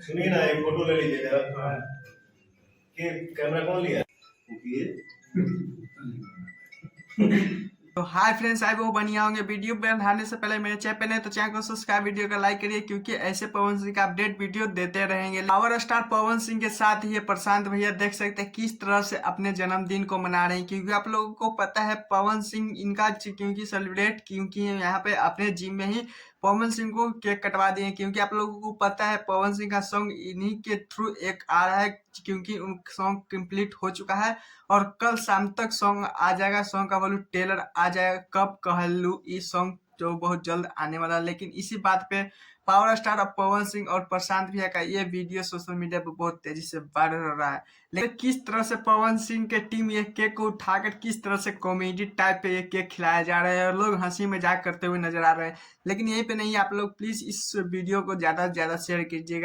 सुनिए ना, एक फोटो ले लीजिए जरा। कैमरा कौन लिया? तो हाय फ्रेंड्स, आई वो बढ़िया होंगे। वीडियो बनाने से पहले मेरे चैनल पे नहीं तो चैनल को सब्सक्राइब, वीडियो का लाइक करिए क्योंकि ऐसे पवन सिंह का अपडेट वीडियो देते रहेंगे। पावर स्टार पवन सिंह के साथ ही प्रशांत भैया देख सकते हैं किस तरह से अपने जन्मदिन को मना रहे हैं, क्योंकि आप लोगों को पता है पवन सिंह इनका क्योंकि सेलिब्रेट क्योंकि यहाँ पे अपने जिम में ही पवन सिंह को केक कटवा दिए, क्योंकि आप लोगों को पता है पवन सिंह का सॉन्ग इन्हीं के थ्रू एक आ रहा है, क्योंकि उन सॉन्ग कंप्लीट हो चुका है और कल शाम तक सॉन्ग आ जाएगा। सॉन्ग का बोलूं टेलर आ जाएगा, कब कहलू इस सॉन्ग जो बहुत जल्द आने वाला है। लेकिन इसी बात पे पावर स्टार अब पवन सिंह और प्रशांत भैया का ये वीडियो सोशल मीडिया पे बहुत तेजी से वायरल हो रहा है। लेकिन किस तरह से पवन सिंह के टीम ये केक को उठाकर किस तरह से कॉमेडी टाइप पे ये केक खिलाया जा रहा है और लोग हंसी मजाक करते हुए नजर आ रहे हैं। लेकिन यहीं पे नहीं, आप लोग प्लीज इस वीडियो को ज्यादा से ज्यादा शेयर कीजिएगा।